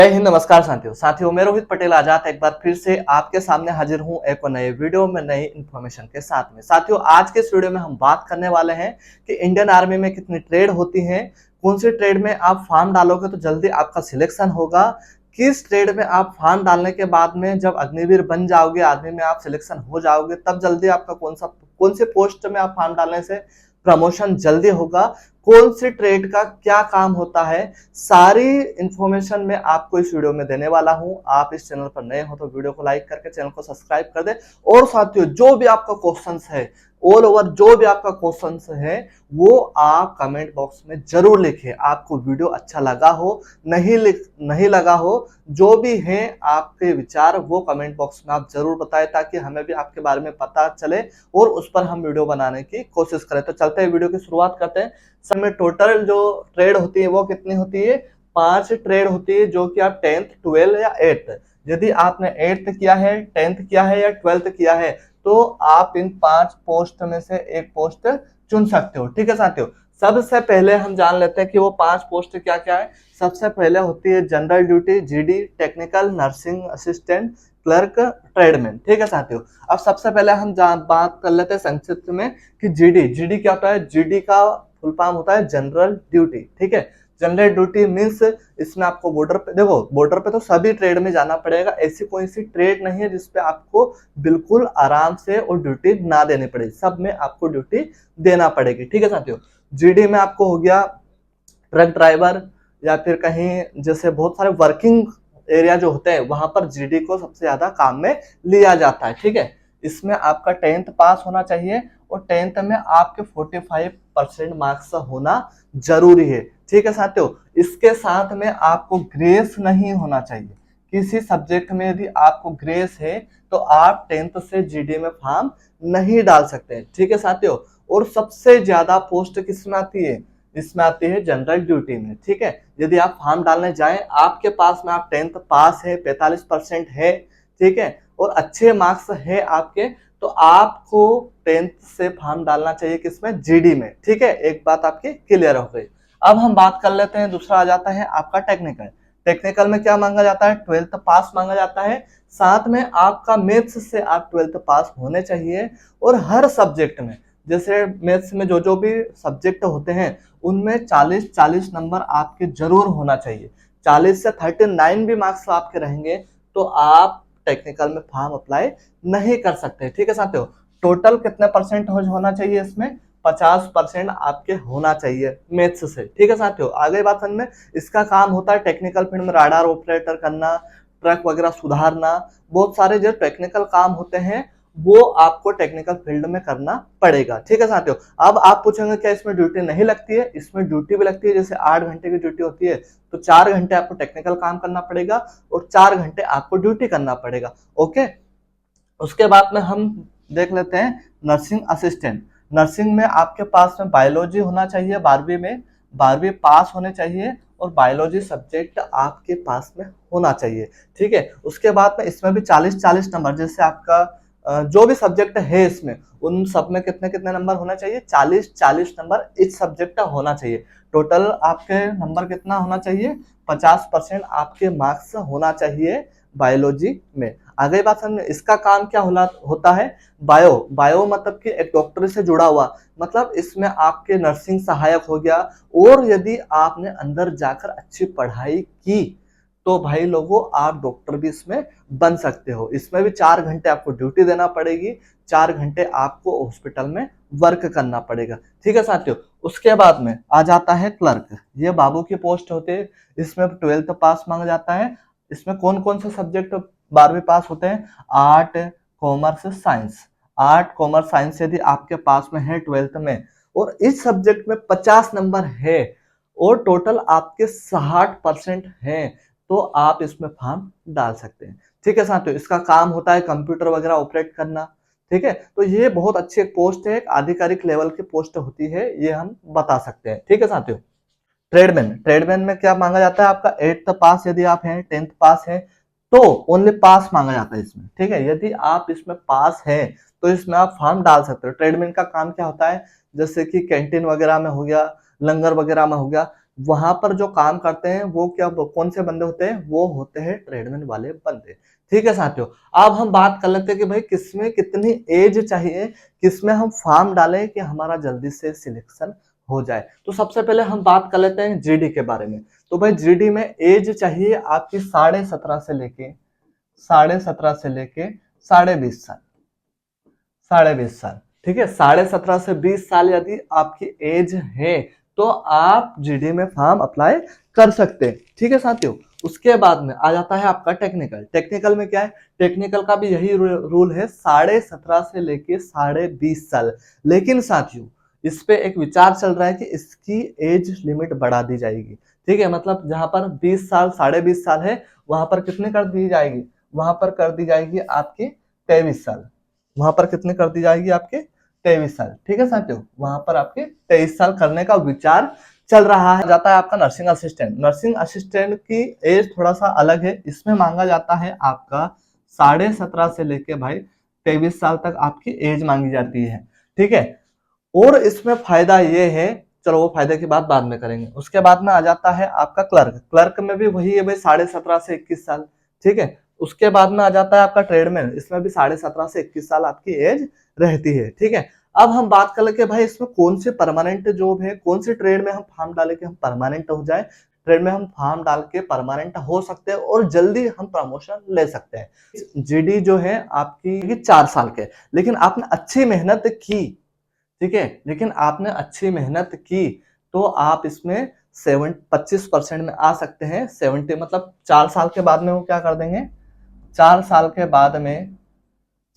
जय हिंद। नमस्कार साथियों मैं रोहित पटेल आजाद एक बार फिर से आपके सामने हाजिर हूं एक और नए वीडियो में नई इन्फॉर्मेशन के साथ में। साथियों आज के इस वीडियो में हम बात करने वाले हैं कि इंडियन आर्मी में कितनी ट्रेड होती हैं, कौन सी ट्रेड में आप फॉर्म डालोगे तो जल्दी आपका सिलेक्शन होगा, किस ट्रेड में आप फॉर्म डालने के बाद में जब अग्निवीर बन जाओगे, आर्मी में आप सिलेक्शन हो जाओगे, तब जल्दी आपका कौन से पोस्ट में आप फॉर्म डालने से प्रमोशन जल्दी होगा, कौन सी ट्रेड का क्या काम होता है, सारी इंफॉर्मेशन मैं आपको इस वीडियो में देने वाला हूं। आप इस चैनल पर नए हो तो वीडियो को लाइक करके चैनल को सब्सक्राइब कर दे। और साथियों जो भी आपका क्वेश्चंस है, ऑल ओवर जो भी आपका क्वेश्चंस है वो आप कमेंट बॉक्स में जरूर लिखें। आपको वीडियो अच्छा लगा हो, नहीं लगा हो, जो भी है आपके विचार वो कमेंट बॉक्स में आप जरूर बताएं ताकि हमें भी आपके बारे में पता चले और उस पर हम वीडियो बनाने की कोशिश करें। तो चलते हैं वीडियो की शुरुआत करते हैं। सब में टोटल जो ट्रेड होती है वो कितनी होती है? 5 ट्रेड होती है, जो कि आप 10th 12th या 8th, यदि आपने 8th किया है, 10th किया है या 12th किया है तो आप इन 5 पोस्ट में से एक पोस्ट चुन सकते हो। ठीक है साथियों, सबसे पहले हम जान लेते हैं कि वो 5 पोस्ट क्या क्या है। सबसे पहले होती है general duty, GD, technical, nursing assistant, clerk, tradesman. ठीक है साथियों, अब सबसे पहले हम बात कर लेते हैं संक्षिप्त में कि जीडी क्या होता है। जीडी का फुल फॉर्म होता है जनरल ड्यूटी। ठीक है, जनरल ड्यूटी मीन्स इसमें आपको बॉर्डर पे, देखो बॉर्डर पे तो सभी ट्रेड में जाना पड़ेगा, ऐसी कोई सी ट्रेड नहीं है जिसपे आपको बिल्कुल आराम से और ड्यूटी ना देनी पड़े, सब में आपको ड्यूटी देना पड़ेगी। ठीक है साथियों, जीडी में आपको हो गया ट्रक ड्राइवर या फिर कहीं जैसे बहुत सारे वर्किंग एरिया जो होते हैं वहां पर जीडी को सबसे ज्यादा काम में लिया जाता है। ठीक है, इसमें आपका 10th पास होना चाहिए और 10th में आपके 45% मार्क्स होना जरूरी है। ठीक है साथियों, इसके साथ में आपको ग्रेस नहीं होना चाहिए। किसी सब्जेक्ट में यदि आपको ग्रेस है तो आप 10th से जीडी में फॉर्म नहीं डाल सकते। ठीक है साथियों, और सबसे ज्यादा पोस्ट किसमें आती है? इसमें आती है जनरल ड्यूटी में। ठीक है, यदि आप फॉर्म डालने जाएं, आपके पास में आप 10th पास है, 45% है, ठीक है, और अच्छे मार्क्स है आपके, तो आपको 10th से फॉर्म डालना चाहिए किसमें? जीडी में। ठीक है, एक बात आपकी क्लियर हो गई। अब हम बात कर लेते हैं, दूसरा आ जाता है आपका टेक्निकल। टेक्निकल में क्या मांगा जाता है? 12th पास मांगा जाता है, साथ में आपका मैथ्स से आप 12th पास होने चाहिए। और हर सब्जेक्ट में, जैसे मैथ्स में जो भी सब्जेक्ट होते हैं उनमें 40-40 नंबर आपके जरूर होना चाहिए। 40 से 39 भी मार्क्स आपके रहेंगे तो आप टेक्निकल में फॉर्म अप्लाई नहीं कर सकते। ठीक है साथियों, टोटल कितने परसेंट होना चाहिए इसमें? 50% आपके होना चाहिए मैथ्स से। ठीक है साथियों, आगे बात समझ में। इसका काम होता है टेक्निकल फील्ड में राडार ऑपरेटर करना, ट्रक वगैरह सुधारना, बहुत सारे जो टेक्निकल काम होते हैं वो आपको टेक्निकल फील्ड में करना पड़ेगा। ठीक है साथियों, अब आप पूछेंगे क्या इसमें ड्यूटी नहीं लगती है? इसमें ड्यूटी भी लगती है। जैसे 8 घंटे की ड्यूटी होती है तो 4 घंटे आपको टेक्निकल काम करना पड़ेगा और 4 घंटे आपको ड्यूटी करना पड़ेगा। ओके, उसके बाद में हम देख लेते हैं नर्सिंग असिस्टेंट। नर्सिंग में आपके पास में बायोलॉजी होना चाहिए, 12वीं में 12वीं पास होने चाहिए और बायोलॉजी सब्जेक्ट आपके पास में होना चाहिए। ठीक है, उसके बाद में इसमें भी 40-40 नंबर, जैसे आपका जो भी सब्जेक्ट है इसमें उन सब में कितने कितने नंबर होना चाहिए? 40-40 नंबर इस सब्जेक्ट का होना चाहिए। टोटल आपके नंबर कितना होना चाहिए? 50% आपके मार्क्स होना चाहिए बायोलॉजी में। आगे बात समझ, इसका काम क्या होता है? बायो मतलब कि एक डॉक्टर से जुड़ा हुआ, मतलब इसमें आपके नर्सिंग सहायक हो गया। और यदि आपने अंदर जाकर अच्छी पढ़ाई की तो भाई लोगों आप डॉक्टर भी इसमें बन सकते हो। इसमें भी 4 घंटे आपको ड्यूटी देना पड़ेगी, 4 घंटे आपको हॉस्पिटल में वर्क करना पड़ेगा। ठीक है साथियों, उसके बाद में आ जाता है क्लर्क। ये बाबू की पोस्ट होते हैं, इसमें 12th पास मांगा जाता है। इसमें कौन कौन से सब्जेक्ट 12वीं पास होते हैं? Art, commerce, science. Art, commerce, science यदि आपके पास में है 12th में और इस सब्जेक्ट में 50 नंबर है और टोटल आपके 60% है तो आप इसमें फॉर्म डाल सकते हैं। ठीक है साथियों, इसका काम होता है कंप्यूटर वगैरह ऑपरेट करना। ठीक है, तो ये बहुत अच्छी एक पोस्ट है, एक आधिकारिक लेवल की पोस्ट होती है, ये हम बता सकते हैं। ठीक है साथियों, ट्रेडमैन में क्या मांगा जाता है? आपका 8th पास यदि आप हैं, 10th पास है तो ओनली पास मांगा जाता है इसमें। ठीक है, यदि आप इसमें पास हैं तो इसमें आप फॉर्म डाल सकते हो। ट्रेडमैन का काम क्या होता है? जैसे कि कैंटीन वगैरह में हो गया, लंगर वगैरह में हो गया, वहां पर जो काम करते हैं वो कौन से बंदे होते हैं, वो होते हैं ट्रेडमैन वाले बंदे। ठीक है साथियों, अब हम बात कर लेते हैं कि भाई किसमें कितनी एज चाहिए, किसमें हम फॉर्म डालें कि हमारा जल्दी से सिलेक्शन हो जाए। तो सबसे पहले हम बात कर लेते हैं जीडी के बारे में। तो भाई जीडी में एज चाहिए आपकी 17.5 से लेके 20.5 साल, 20.5 साल। ठीक है, 17.5 से 20 साल यदि आपकी एज है तो आप जीडी में फॉर्म अप्लाई कर सकते हैं। ठीक है साथियों, उसके बाद में आ जाता है आपका टेक्निकल। टेक्निकल में क्या है, टेक्निकल का भी यही रूल है, 17.5 से लेके 20.5 साल। लेकिन साथियों इस पे एक विचार चल रहा है कि इसकी एज लिमिट बढ़ा दी जाएगी। ठीक है, मतलब जहां पर 20 साल 20.5 साल है, वहां पर कितने कर दी जाएगी, वहां पर कर दी जाएगी आपकी 23 साल। वहां पर कितने कर दी जाएगी, आपके 23 साल। ठीक है साथियों, वहां पर आपके 23 साल करने का विचार चल रहा है। जाता है आपका नर्सिंग असिस्टेंट। नर्सिंग असिस्टेंट की एज थोड़ा सा अलग है, इसमें मांगा जाता है आपका 17.5 से लेके भाई 23 साल तक आपकी एज मांगी जाती है। ठीक है, और इसमें फायदा ये है, चलो वो फायदे की बात बाद में करेंगे। उसके बाद में आ जाता है आपका क्लर्क। क्लर्क में भी वही है भाई 17.5 से 21 साल। ठीक है, उसके बाद में आ जाता है आपका ट्रेडमैन, इसमें भी 17.5 से 21 साल आपकी एज रहती है। ठीक है, अब हम बात कर ले कि भाई इसमें कौन सी परमानेंट जॉब है, कौन सी ट्रेड में हम फॉर्म डालें कि हम परमानेंट हो जाए। ट्रेड में हम फॉर्म डाल के परमानेंट हो सकते हैं और जल्दी हम प्रमोशन ले सकते हैं। जीडी जो है आपकी 4 साल के, लेकिन आपने अच्छी मेहनत की, ठीक है, लेकिन आपने अच्छी मेहनत की तो आप इसमें 25% में आ सकते हैं। 70 मतलब 4 साल के बाद में वो क्या कर देंगे, 4 साल के बाद में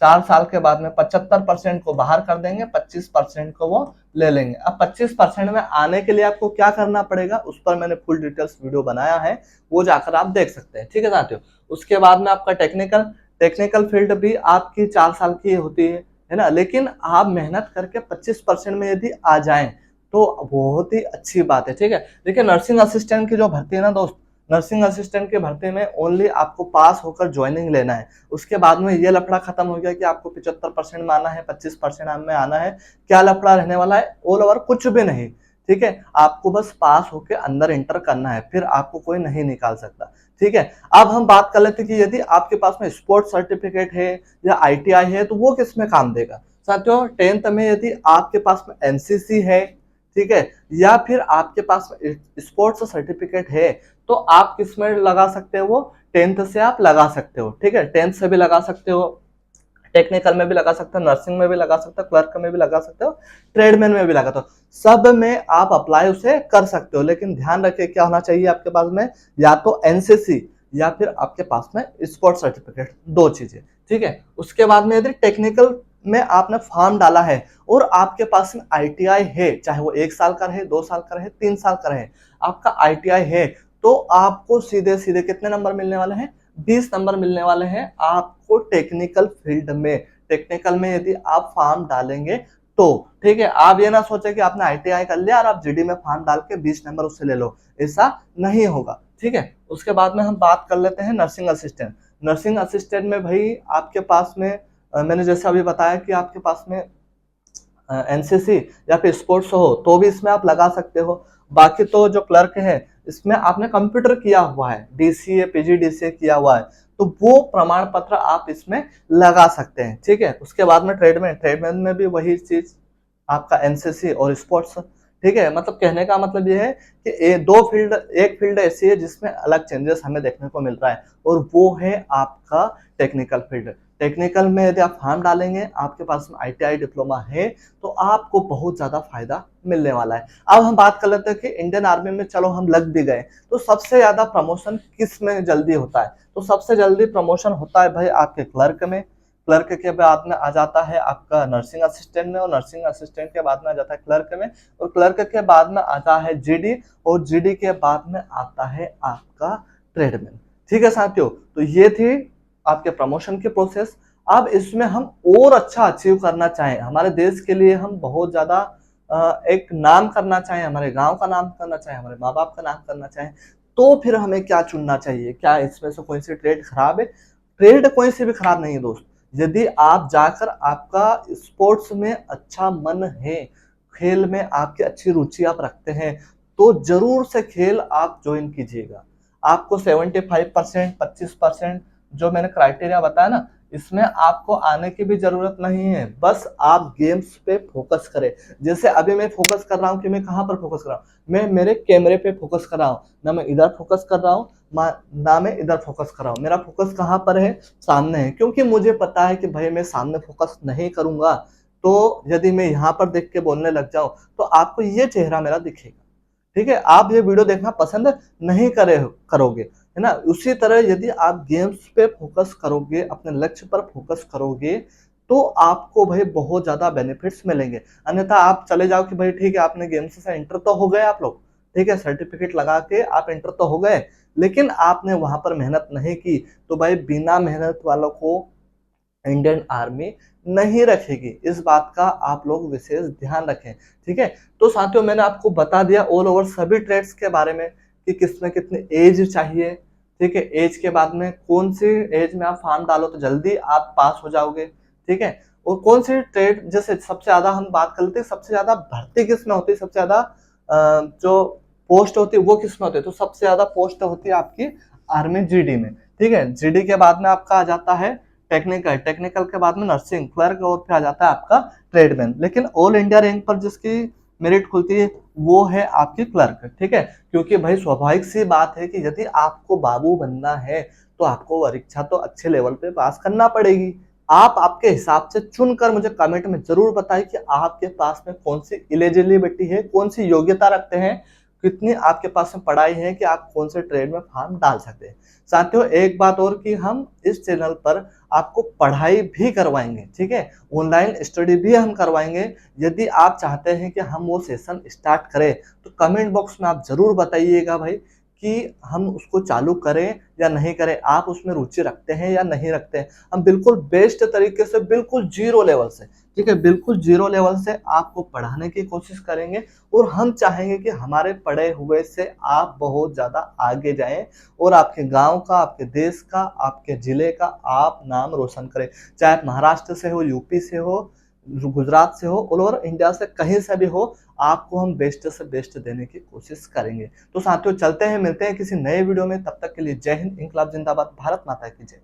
75% को बाहर कर देंगे, 25% को वो ले लेंगे। अब 25% में आने के लिए आपको क्या करना पड़ेगा, उस पर मैंने फुल डिटेल्स वीडियो बनाया है, वो जाकर आप देख सकते हैं। ठीक है साथियों, उसके बाद में आपका टेक्निकल फील्ड भी आपकी 4 साल की होती है ना, लेकिन आप मेहनत करके 25% में यदि आ जाएं तो बहुत ही अच्छी बात है। ठीक है, देखिए नर्सिंग असिस्टेंट की जो भर्ती है ना दोस्त, नर्सिंग असिस्टेंट के भर्ती में ओनली आपको पास होकर ज्वाइनिंग लेना है। उसके बाद में ये लफड़ा खत्म हो गया कि आपको 75% में आना है, 25% में आना है। क्या लफड़ा रहने वाला है, ऑल ओवर कुछ भी नहीं। ठीक है, आपको बस पास होकर अंदर एंटर करना है, फिर आपको कोई नहीं निकाल सकता। ठीक है, अब हम बात कर लेते हैं कि यदि आपके पास में स्पोर्ट्स सर्टिफिकेट है या आईटीआई है तो वो किस में काम देगा। साथियों 10th में यदि आपके पास में एनसीसी है, ठीक है, या फिर आपके पास स्पोर्ट्स सर्टिफिकेट है तो आप किस में लगा सकते हो, वो 10th से आप लगा सकते हो। ठीक है, 10th से भी लगा सकते हो, टेक्निकल में भी लगा सकते हो, नर्सिंग में भी लगा सकते हो, क्लर्क में भी लगा सकते हो, ट्रेडमैन में भी लगा सकते हो, सब में आप अप्लाई उसे कर सकते हो। लेकिन ध्यान रखिए क्या होना चाहिए आपके पास में, या तो एनसीसी या फिर आपके पास में स्पोर्ट्स सर्टिफिकेट, दो चीजें। ठीक है, उसके बाद में यदि टेक्निकल में आपने फॉर्म डाला है और आपके पास में आईटीआई है, चाहे वो 1 साल का रहे, 2 साल का रहे, 3 साल का रहे, आपका आईटीआई है तो आपको सीधे सीधे कितने नंबर मिलने वाले हैं, 20 नंबर मिलने वाले हैं आपको टेक्निकल फील्ड में। टेक्निकल में यदि आप फॉर्म डालेंगे तो, ठीक है, आप ये ना सोचे कि आपने आईटीआई कर लिया और आप जीडी में फॉर्म डाल के 20 नंबर उससे ले लो, ऐसा नहीं होगा। ठीक है, उसके बाद में हम बात कर लेते हैं नर्सिंग असिस्टेंट। नर्सिंग असिस्टेंट में भाई आपके पास में मैंने जैसे अभी बताया कि आपके पास में एनसीसी या फिर स्पोर्ट्स हो तो भी इसमें आप लगा सकते हो। बाकी तो जो क्लर्क है इसमें आपने कंप्यूटर किया हुआ है, डीसीए पीजीडीसीए किया हुआ है, तो वो प्रमाण पत्र आप इसमें लगा सकते हैं। ठीक है, उसके बाद में ट्रेडमैन में भी वही चीज आपका एनसीसी और स्पोर्ट्स। ठीक है, मतलब कहने का मतलब ये है कि एक फील्ड ऐसी है जिसमें अलग चेंजेस हमें देखने को मिल रहा है और वो है आपका टेक्निकल फील्ड। टेक्निकल में यदि आप फॉर्म डालेंगे, आपके पास में आईटीआई डिप्लोमा है तो आपको बहुत ज्यादा फायदा मिलने वाला है। अब हम बात कर लेते हैं कि इंडियन आर्मी में चलो हम लग भी गए तो सबसे ज्यादा प्रमोशन किस में जल्दी होता है, तो सबसे जल्दी प्रमोशन होता है भाई आपके क्लर्क में। क्लर्क के बाद में आ जाता है आपका नर्सिंग असिस्टेंट में, और नर्सिंग असिस्टेंट के बाद में आ जाता है क्लर्क में, और क्लर्क के बाद में आता है जीडी, और जीडी के बाद में आता है आपका ट्रेडमैन। ठीक है साथियों, तो ये थी आपके प्रमोशन की प्रोसेस। अब इसमें हम और अच्छा अचीव करना चाहें, हमारे देश के लिए हम बहुत ज्यादा एक नाम करना चाहें, हमारे गांव का नाम करना चाहें, हमारे माँ बाप का नाम करना चाहें, तो फिर हमें क्या चुनना चाहिए। क्या इसमें से कोई सी ट्रेड खराब है, ट्रेड कोई सी भी खराब नहीं है दोस्त। यदि आप जाकर आपका स्पोर्ट्स में अच्छा मन है, खेल में आपकी अच्छी रुचि आप रखते हैं, तो जरूर से खेल आप ज्वाइन कीजिएगा। आपको 75%, 25% जो मैंने क्राइटेरिया बताया ना, इसमें आपको आने की भी जरूरत नहीं है। बस आप गेम्स पे फोकस करें। जैसे अभी मैं फोकस कर रहा हूँ कि मैं कहाँ पर फोकस कर रहा हूँ, मैं मेरे कैमरे पे फोकस कर रहा हूँ, ना मैं इधर फोकस कर रहा हूँ ना मैं इधर फोकस कर रहा हूँ। मेरा फोकस कहाँ पर है, सामने है, क्योंकि मुझे पता है कि भाई मैं सामने फोकस नहीं करूंगा तो यदि मैं यहाँ पर देख के बोलने लग जाऊं तो आपको ये चेहरा मेरा दिखेगा। ठीक है, आप ये वीडियो देखना पसंद नहीं करोगे, है ना। उसी तरह यदि आप गेम्स पे फोकस करोगे, अपने लक्ष्य पर फोकस करोगे, तो आपको भाई बहुत ज्यादा बेनिफिट्स मिलेंगे। अन्यथा आप चले जाओ कि भाई ठीक है, आपने गेम्स से इंटर तो हो गए आप लोग, ठीक है, सर्टिफिकेट लगा के आप इंटर तो हो गए, लेकिन आपने वहां पर मेहनत नहीं की, तो भाई बिना मेहनत वालों को इंडियन आर्मी नहीं रखेगी। इस बात का आप लोग विशेष ध्यान रखें। ठीक है, तो साथियों मैंने आपको बता दिया ऑल ओवर सभी ट्रेड्स के बारे में कि किसमें कितनी एज चाहिए। ठीक है, एज के बाद में कौन सी एज में आप फॉर्म डालो तो जल्दी आप पास हो जाओगे। ठीक है, और कौन सी ट्रेड, जैसे सबसे ज्यादा हम बात कर लेते हैं, सबसे ज्यादा भर्ती किस में होती है, सबसे ज्यादा जो पोस्ट होती है वो किस में होती है, तो सबसे ज्यादा पोस्ट होती है आपकी आर्मी जीडी में। ठीक है, जीडी के बाद में आपका आ जाता है टेक्निकल, टेक्निकल के बाद में नर्सिंग, क्लर्क और फिर आ जाता है आपका ट्रेडमैन। लेकिन ऑल इंडिया रैंक पर जिसकी मेरिट खुलती है वो है आपकी क्लर्क। ठीक है, क्योंकि भाई स्वाभाविक सी बात है कि यदि आपको बाबू बनना है तो आपको परीक्षा तो अच्छे लेवल पे पास करना पड़ेगी। आप आपके हिसाब से चुनकर मुझे कमेंट में जरूर बताएं कि आपके पास में कौन सी एलिजिबिलिटी है, कौन सी योग्यता रखते हैं, कितनी आपके पास में पढ़ाई है कि आप कौन से ट्रेड में फॉर्म डाल सकते हैं। साथियों एक बात और कि हम इस चैनल पर आपको पढ़ाई भी करवाएंगे। ठीक है, ऑनलाइन स्टडी भी हम करवाएंगे। यदि आप चाहते हैं कि हम वो सेशन स्टार्ट करें तो कमेंट बॉक्स में आप जरूर बताइएगा भाई कि हम उसको चालू करें या नहीं करें, आप उसमें रुचि रखते हैं या नहीं रखते हैं। हम बिल्कुल बेस्ट तरीके से, बिल्कुल जीरो लेवल से, ठीक है, बिल्कुल जीरो लेवल से आपको पढ़ाने की कोशिश करेंगे। और हम चाहेंगे कि हमारे पढ़े हुए से आप बहुत ज्यादा आगे जाएं और आपके गांव का, आपके देश का, आपके जिले का आप नाम रोशन करें। चाहे आप महाराष्ट्र से हो, यूपी से हो, गुजरात से हो, ऑल ओवर इंडिया से कहीं से भी हो, आपको हम बेस्ट से बेस्ट देने की कोशिश करेंगे। तो साथियों चलते हैं, मिलते हैं किसी नए वीडियो में, तब तक के लिए जय हिंद, इंकलाब जिंदाबाद, भारत माता की जय।